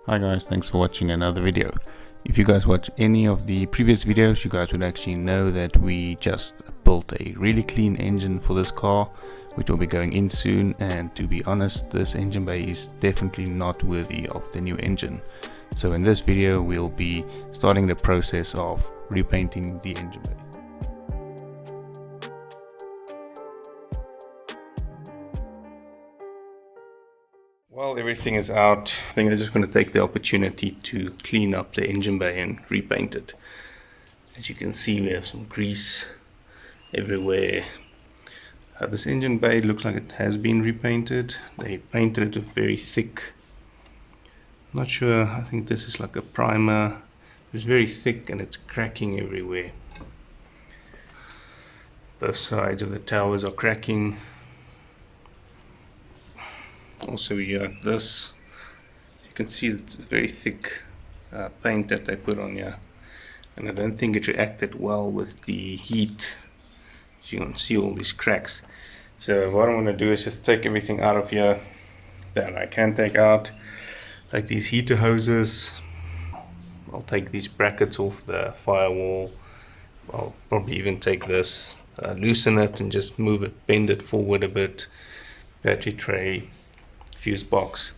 Hi guys, thanks for watching another video. If you guys watch any of the previous videos, you guys would actually know that we just built a really clean engine for this car, which will be going in soon. And to be honest, this engine bay is definitely not worthy of the new engine. So in this video, we'll be starting the process of repainting the engine bay. While everything is out, I think I'm just going to take the opportunity to clean up the engine bay and repaint it. As you can see, we have some grease everywhere. This engine bay looks like it has been repainted. They painted it very thick. I'm not sure, I think this is like a primer. It's very thick and it's cracking everywhere. Both sides of the towers are cracking. Also, you have this. You can see it's very thick paint that they put on here, and I don't think it reacted well with the heat. So you can see all these cracks. So what I'm going to do is just take everything out of here that I can take out, like these heater hoses. I'll take these brackets off the firewall. I'll probably even take this, loosen it and just move it, bend it forward a bit. Battery tray, fuse box.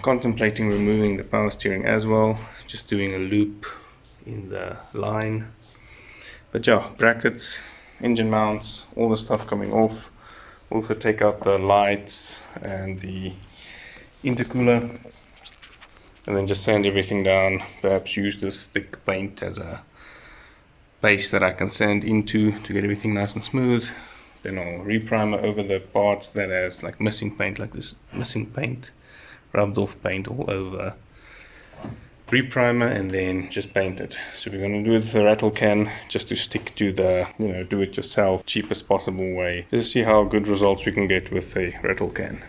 Contemplating removing the power steering as well, just doing a loop in the line. But yeah, brackets, engine mounts, all the stuff coming off. Also take out the lights and the intercooler, and then just sand everything down. Perhaps use this thick paint as a base that I can sand into to get everything nice and smooth. Then I'll reprimer over the parts that has like missing paint, like this missing paint, rubbed off paint all over. Reprimer and then just paint it. So we're going to do it with a rattle can, just to stick to the, do it yourself, cheapest possible way. Just to see how good results we can get with a rattle can.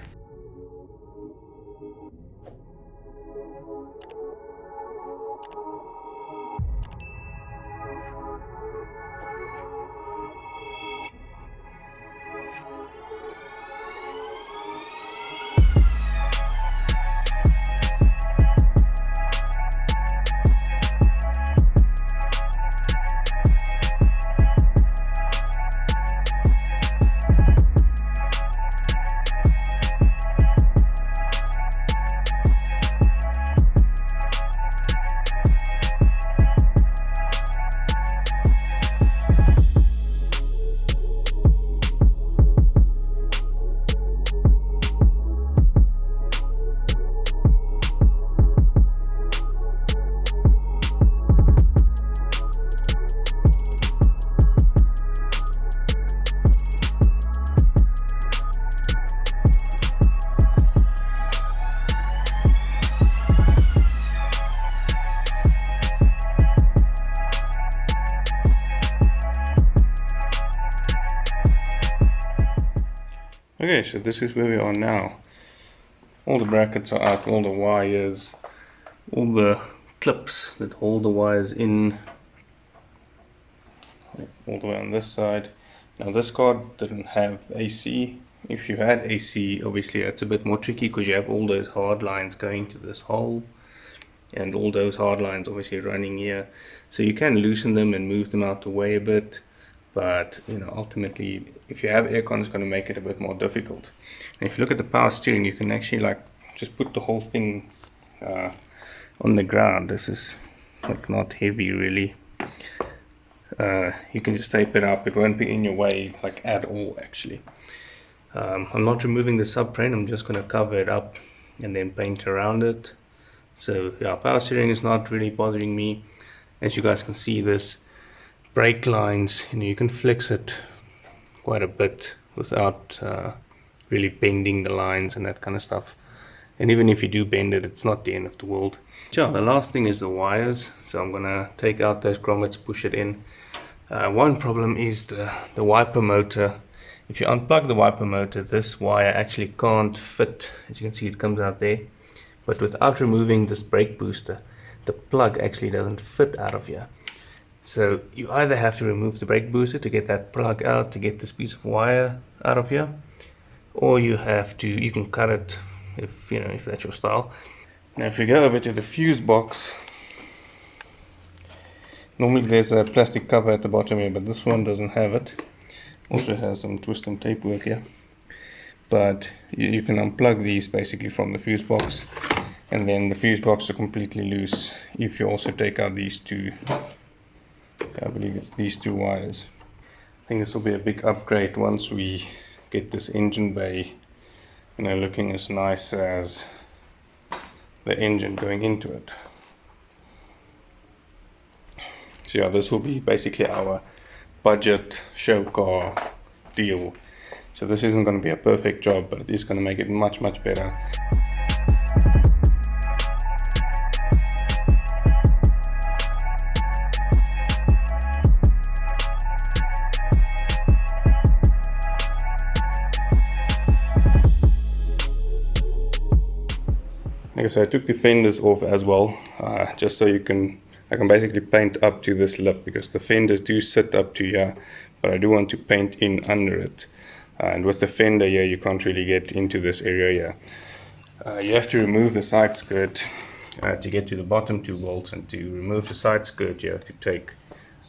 Okay, so this is where we are now. All the brackets are out, all the wires, all the clips that hold the wires in, all the way on this side. Now this car didn't have AC. If you had AC, obviously it's a bit more tricky because you have all those hard lines going to this hole, and all those hard lines obviously running here. So you can loosen them and move them out the way a bit. But ultimately, if you have aircon, it's going to make it a bit more difficult. And if you look at the power steering, you can actually just put the whole thing on the ground. This is not heavy really. You can just tape it up. It won't be in your way at all actually. I'm not removing the subframe. I'm just going to cover it up and then paint around it. So yeah, power steering is not really bothering me. As you guys can see, this brake lines, you can flex it quite a bit without really bending the lines and that kind of stuff. And even if you do bend it, it's not the end of the world. So the last thing is the wires. So I'm gonna take out those grommets, push it in. One problem is the wiper motor. If you unplug the wiper motor, this wire actually can't fit. As you can see, it comes out there. But without removing this brake booster, the plug actually doesn't fit out of here. So you either have to remove the brake booster to get that plug out, to get this piece of wire out of here, or you can cut it if that's your style. Now if we go over to the fuse box, normally there's a plastic cover at the bottom here, but this one doesn't have it. Also has some twist and tape work here. But you can unplug these basically from the fuse box, and then the fuse box are completely loose if you also take out these two, I believe it's these two wires. I think this will be a big upgrade once we get this engine bay, looking as nice as the engine going into it. So yeah, this will be basically our budget show car deal. So this isn't going to be a perfect job, but it is going to make it much better. Like I said, I took the fenders off as well, just so I can basically paint up to this lip, because the fenders do sit up to here, but I do want to paint in under it. And with the fender here, you can't really get into this area here. You have to remove the side skirt to get to the bottom 2 bolts, and to remove the side skirt you have to take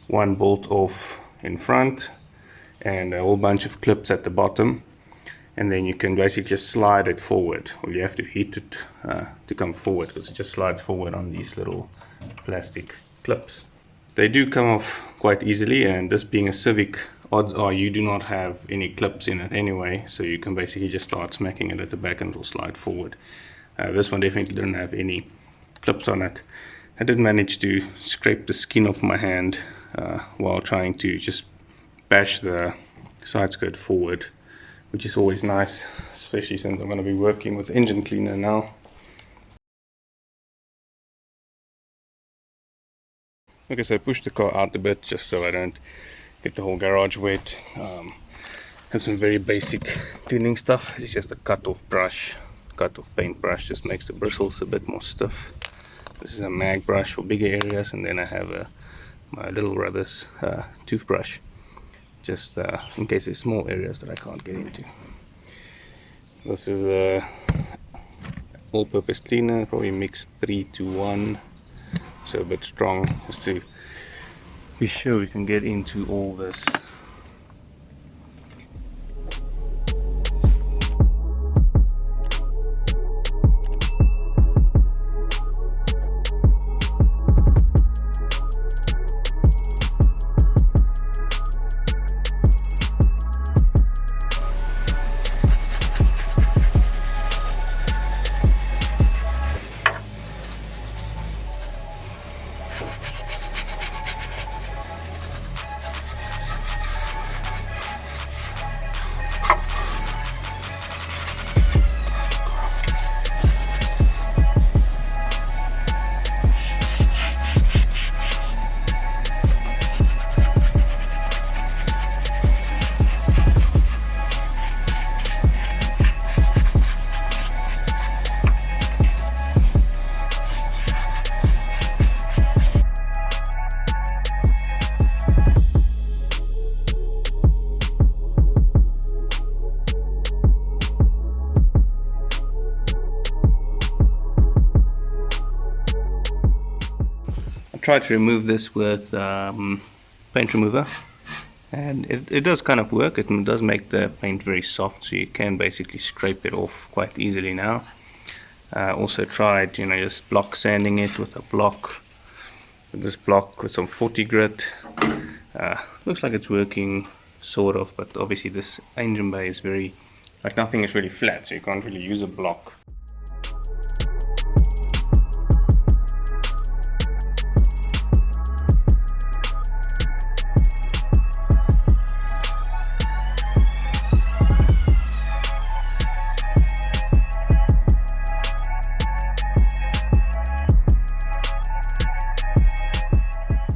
1 bolt off in front and a whole bunch of clips at the bottom, and then you can basically just slide it forward. Well, you have to hit it to come forward, because it just slides forward on these little plastic clips. They do come off quite easily, and this being a Civic, odds are you do not have any clips in it anyway, so you can basically just start smacking it at the back and it will slide forward. This one definitely didn't have any clips on it. I did manage to scrape the skin off my hand while trying to just bash the side skirt forward, which is always nice, especially since I'm going to be working with engine cleaner now. Okay, so I pushed the car out a bit just so I don't get the whole garage wet. Have some very basic cleaning stuff. It's just a cut-off paint brush, just makes the bristles a bit more stiff. This is a mag brush for bigger areas, and then I have my little brother's toothbrush, just in case there's small areas that I can't get into. This is a all-purpose cleaner, probably mixed 3 to 1. So a bit strong, just to be sure we can get into all this. Try to remove this with paint remover, and it does kind of work. It does make the paint very soft, so you can basically scrape it off quite easily now. Also tried just block sanding it with a block, with this block with some 40 grit. Looks like it's working sort of, but obviously this engine bay is very, like, nothing is really flat, so you can't really use a block.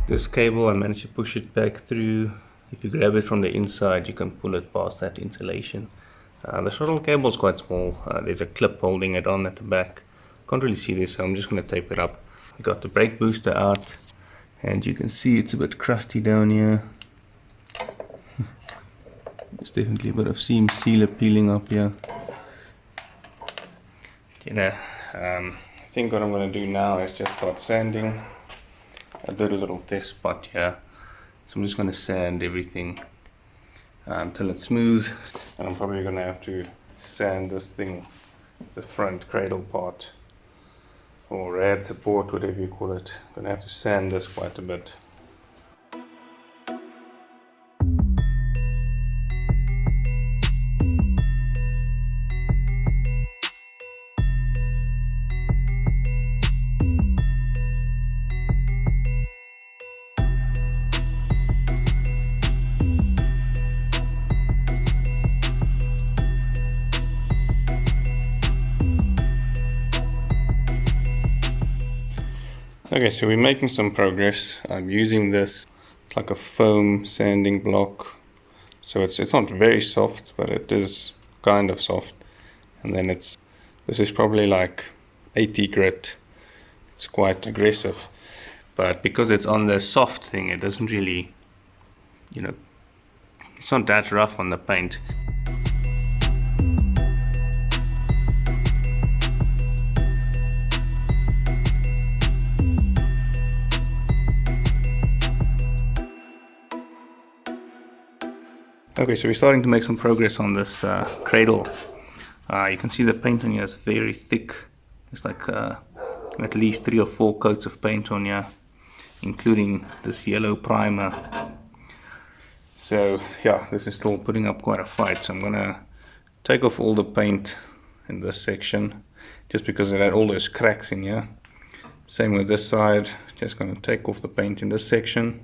This cable, I managed to push it back through. If you grab it from the inside, you can pull it past that insulation. The throttle cable is quite small. There's a clip holding it on at the back. Can't really see this, so I'm just going to tape it up. I got the brake booster out, and you can see it's a bit crusty down here. There's definitely a bit of seam sealer peeling up here. Get a I think what I'm going to do now is just start sanding. I did a little test spot here, so I'm just going to sand everything until it's smooth, and I'm probably going to have to sand this thing, the front cradle part, or rad support, whatever you call it. I'm going to have to sand this quite a bit. Okay, so we're making some progress. I'm using this, it's like a foam sanding block. So it's not very soft, but it is kind of soft. And then this is probably like 80 grit. It's quite aggressive. But because it's on the soft thing, it doesn't really, it's not that rough on the paint. Okay, so we're starting to make some progress on this cradle. You can see the paint on here is very thick. It's like at least 3 or 4 coats of paint on here, including this yellow primer. So yeah, this is still putting up quite a fight. So I'm gonna take off all the paint in this section, just because it had all those cracks in here. Same with this side, just gonna take off the paint in this section.